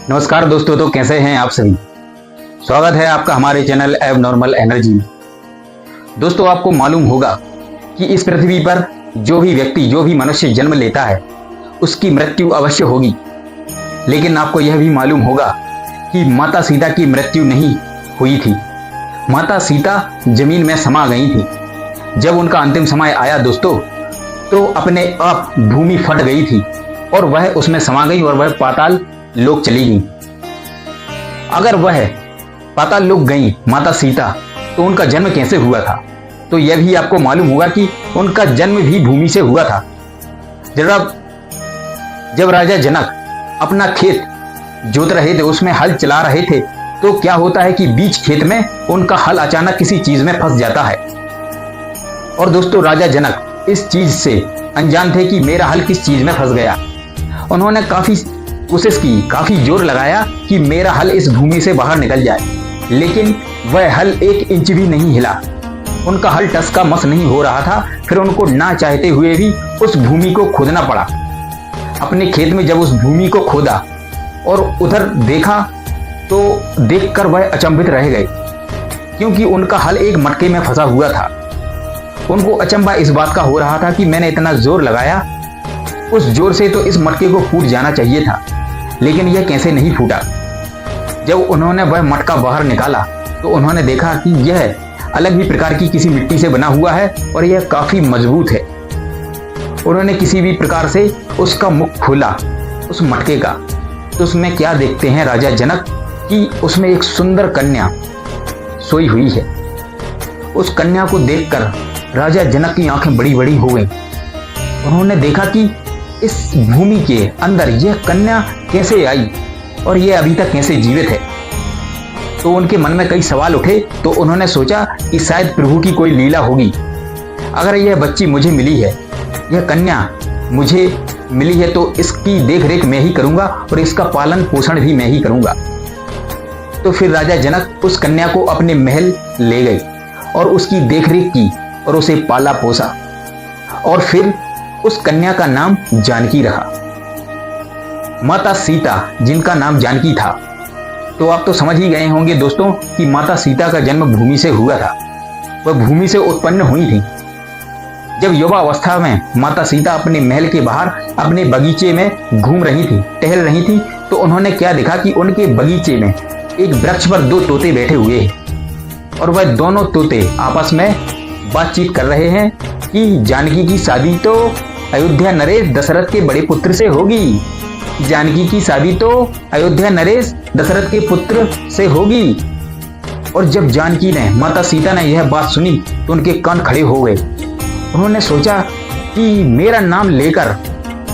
नमस्कार दोस्तों, तो कैसे हैं आप सभी। स्वागत है आपका हमारे चैनल एबनॉर्मल एनर्जी में। दोस्तों, आपको मालूम होगा कि इस पृथ्वी पर जो भी व्यक्ति, जो भी मनुष्य जन्म लेता है उसकी मृत्यु अवश्य होगी। लेकिन आपको यह भी मालूम होगा कि माता सीता की मृत्यु नहीं हुई थी। माता सीता जमीन में समा गई थी। जब उनका अंतिम समय आया दोस्तों, तो अपने आप भूमि फट गई थी और वह उसमें समा गई और वह पाताल लोक चली गई। अगर वह पाताल लोक गई माता सीता, तो उनका जन्म कैसे हुआ था? तो यह भी आपको मालूम होगा कि उनका जन्म भी भूमि से हुआ था। जब राजा जनक अपना खेत जोत रहे थे, उसमें हल चला रहे थे, तो क्या होता है कि बीच खेत में उनका हल अचानक किसी चीज में फंस जाता है। और दोस्तों, राजा जनक इस चीज से अनजान थे कि मेरा हल किस चीज में फंस गया। उन्होंने काफी कोशिश की, काफी जोर लगाया कि मेरा हल इस भूमि से बाहर निकल जाए, लेकिन वह हल 1 इंच भी नहीं हिला। उनका हल टस का मस नहीं हो रहा था। फिर उनको ना चाहते हुए भी उस भूमि को खोदना पड़ा। अपने खेत में जब उस भूमि को खोदा और उधर देखा, तो देखकर वह अचंभित रह गए, क्योंकि उनका हल एक मटके में फंसा हुआ था। उनको अचंभा इस बात का हो रहा था कि मैंने इतना जोर लगाया, उस जोर से तो इस मटके को फूट जाना चाहिए था, लेकिन यह कैसे नहीं फूटा। जब उन्होंने वह मटका बाहर निकाला, तो उन्होंने देखा कि यह अलग ही प्रकार की किसी मिट्टी से बना हुआ है और यह काफी मजबूत है। उन्होंने किसी भी प्रकार से उसका मुख खोला उस मटके का, तो उसमें क्या देखते हैं राजा जनक कि उसमें एक सुंदर कन्या सोई हुई है। उस कन्या को देखकर राजा जनक की आंखें बड़ी बड़ी हो गईं। उन्होंने देखा कि इस भूमि के अंदर यह कन्या कैसे आई और यह अभी तक कैसे जीवित है। तो उनके मन में कई सवाल उठे। तो उन्होंने सोचा कि शायद प्रभु की कोई लीला होगी। अगर यह बच्ची मुझे मिली है, यह कन्या मुझे मिली है, तो इसकी देखरेख मैं ही करूंगा और इसका पालन पोषण भी मैं ही करूंगा। तो फिर राजा जनक उस कन्या को अपने महल ले गए और उसकी देखरेख की और उसे पाला पोसा। और फिर उस कन्या का नाम जानकी रहा। माता सीता, जिनका नाम जानकी था। तो आप तो समझ ही गए होंगे दोस्तों कि माता सीता का जन्म भूमि से हुआ था। वह भूमि से उत्पन्न हुई थी। जब युवा अवस्था में माता सीता अपने महल के बाहर अपने बगीचे में घूम रही थी, टहल रही थी, तो उन्होंने क्या देखा कि उनके बगीचे में एक वृक्ष पर 2 तोते बैठे हुए हैं और वह दोनों तोते आपस में बातचीत कर रहे हैं कि जानकी की शादी तो अयोध्या नरेश दशरथ के बड़े पुत्र से होगी। जानकी की शादी तो अयोध्या नरेश दशरथ के पुत्र से होगी। और जब जानकी ने, माता सीता ने यह बात सुनी, तो उनके कान खड़े हो गए। उन्होंने सोचा कि मेरा नाम लेकर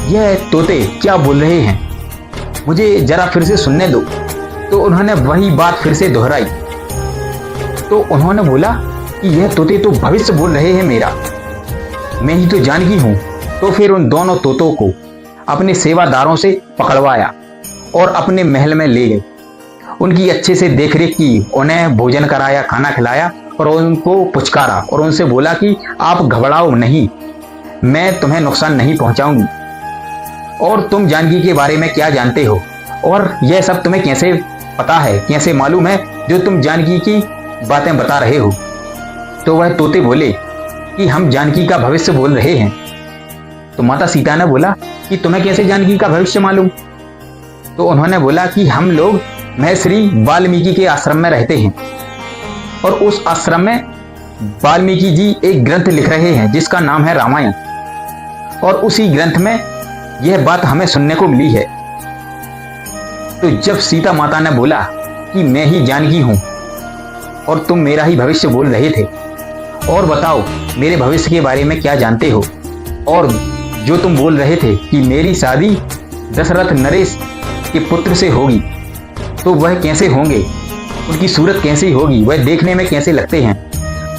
यह तोते क्या बोल रहे हैं, मुझे जरा फिर से सुनने दो। तो उन्होंने वही बात फिर से दोहराई। तो उन्होंने बोला कि यह तोते तो भविष्य बोल रहे हैं मेरा, मैं ही तो जानकी हूं। तो फिर उन दोनों तोतों को अपने सेवादारों से पकड़वाया और अपने महल में ले गए। उनकी अच्छे से देखरेख की, उन्हें भोजन कराया, खाना खिलाया और उनको पुचकारा और उनसे बोला कि आप घबराओ नहीं, मैं तुम्हें नुकसान नहीं पहुंचाऊंगी। और तुम जानकी के बारे में क्या जानते हो और यह सब तुम्हें कैसे पता है, कैसे मालूम है जो तुम जानकी की बातें बता रहे हो। तो वह तोते बोले कि हम जानकी का भविष्य बोल रहे हैं। तो माता सीता ने बोला कि तुम्हें कैसे जानकी का भविष्य मालूम? तो उन्होंने बोला कि हम लोग महर्षि वाल्मीकि के आश्रम में रहते हैं और उस आश्रम में वाल्मीकि जी एक ग्रंथ लिख रहे हैं जिसका नाम है रामायण। और उसी ग्रंथ में यह बात हमें सुनने को मिली है। तो जब सीता माता ने बोला कि मैं ही जानकी हूं और तुम मेरा ही भविष्य बोल रहे थे, और बताओ मेरे भविष्य के बारे में क्या जानते हो, और जो तुम बोल रहे थे कि मेरी शादी दशरथ नरेश के पुत्र से होगी, तो वह कैसे होंगे, उनकी सूरत कैसी होगी, वह देखने में कैसे लगते हैं।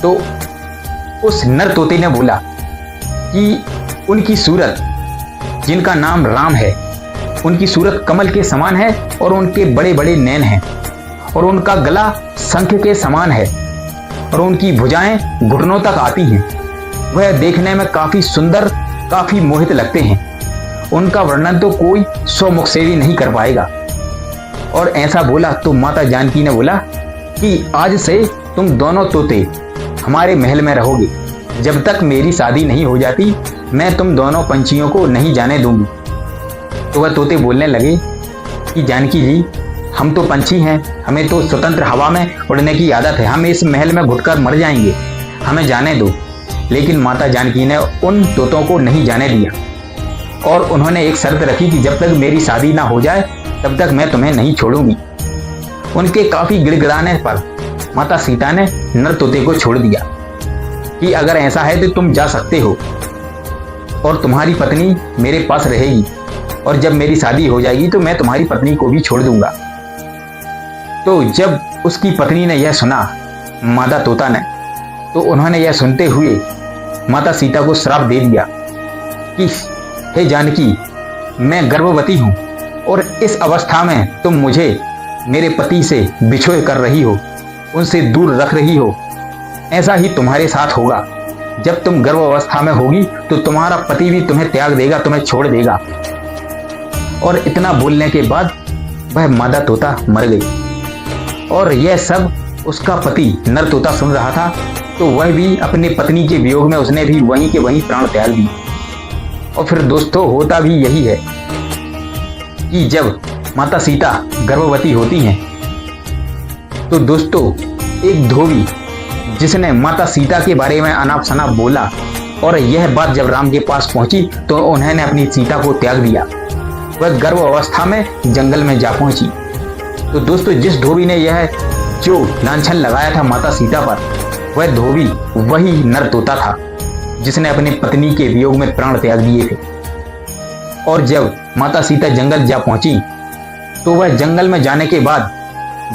तो उस नर तोते ने बोला कि उनकी सूरत, जिनका नाम राम है, उनकी सूरत कमल के समान है और उनके बड़े बड़े नैन हैं और उनका गला शंख के समान है और उनकी भुजाएं घुटनों तक आती हैं। वह देखने में काफी सुंदर, काफी मोहित लगते हैं। उनका वर्णन तो कोई 100 मुख से भी नहीं कर पाएगा। और ऐसा बोला तो माता जानकी ने बोला कि आज से तुम दोनों तोते हमारे महल में रहोगे। जब तक मेरी शादी नहीं हो जाती मैं तुम दोनों पंछियों को नहीं जाने दूंगी। तो वह तोते बोलने लगे कि जानकी जी, हम तो पंछी हैं, हमें तो स्वतंत्र हवा में उड़ने की आदत है, हम इस महल में घुटकर मर जाएंगे, हमें जाने दो। लेकिन माता जानकी ने उन तोतों को नहीं जाने दिया और उन्होंने एक शर्त रखी कि जब तक मेरी शादी ना हो जाए तब तक मैं तुम्हें नहीं छोड़ूंगी। उनके काफी गिड़गिड़ाने पर माता सीता ने नर तोते को छोड़ दिया कि अगर ऐसा है तो तुम जा सकते हो और तुम्हारी पत्नी मेरे पास रहेगी, और जब मेरी शादी हो जाएगी तो मैं तुम्हारी पत्नी को भी छोड़ दूंगा। तो जब उसकी पत्नी ने यह सुना, मादा तोता ने, तो उन्होंने यह सुनते हुए माता सीता को श्राप दे दिया कि हे जानकी, मैं गर्भवती हूं और इस अवस्था में तुम मुझे मेरे पति से बिछोए कर रही हो, उनसे दूर रख रही हो। ऐसा ही तुम्हारे साथ होगा। जब तुम गर्भ अवस्था में होगी तो तुम्हारा पति भी तुम्हें त्याग देगा, तुम्हें छोड़ देगा। और इतना बोलने के बाद वह मादा तोता मर गई। और यह सब उसका पति नर तोता सुन रहा था, तो वह भी अपनी पत्नी के वियोग में उसने भी वहीं के वहीं प्राण त्याग दिए। और फिर दोस्तों होता भी यही है कि जब माता सीता गर्भवती होती हैं तो दोस्तों एक धोबी जिसने माता सीता के बारे में अनाप शनाप बोला और यह बात जब राम के पास पहुंची तो उन्होंने अपनी सीता को त्याग दिया। वह गर्भ अवस्था में जंगल में जा पहुंची। तो दोस्तों जिस धोबी ने यह जो लांछन लगाया था माता सीता पर, वह धोबी वही नर तोता था जिसने अपनी पत्नी के वियोग में प्राण त्याग दिए थे। और जब माता सीता जंगल जा पहुंची तो वह जंगल में जाने के बाद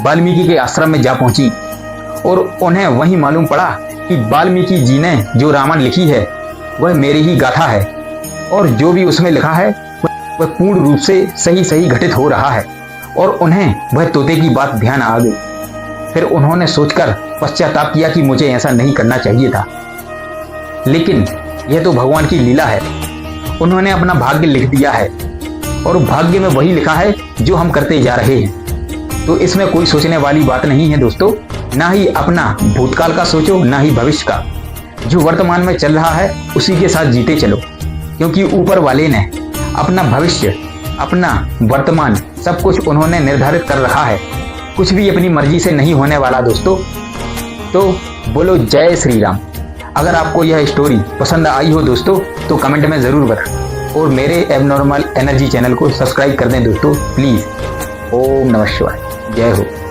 वाल्मीकि के आश्रम में जा पहुंची और उन्हें वहीं मालूम पड़ा कि वाल्मीकि जी ने जो रामायण लिखी है वह मेरी ही गाथा है और जो भी उसमें लिखा है वह पूर्ण रूप से सही घटित हो रहा है। और उन्हें वह तोते की बात ध्यान आ गई। फिर उन्होंने सोचकर पश्चाताप किया कि मुझे ऐसा नहीं करना चाहिए था, लेकिन यह तो भगवान की लीला है। उन्होंने अपना भाग्य लिख दिया है और भाग्य में वही लिखा है जो हम करते जा रहे हैं। तो इसमें कोई सोचने वाली बात नहीं है दोस्तों। ना ही अपना भूतकाल का सोचो, ना ही भविष्य का। जो वर्तमान में चल रहा है उसी के साथ जीते चलो, क्योंकि ऊपर वाले ने अपना भविष्य, अपना वर्तमान सब कुछ उन्होंने निर्धारित कर रखा है। कुछ भी अपनी मर्जी से नहीं होने वाला दोस्तों। तो बोलो जय श्री राम। अगर आपको यह स्टोरी पसंद आई हो दोस्तों तो कमेंट में ज़रूर बताएं और मेरे एबनॉर्मल एनर्जी चैनल को सब्सक्राइब कर दें दोस्तों प्लीज़। ओम नमः शिवाय। जय हो।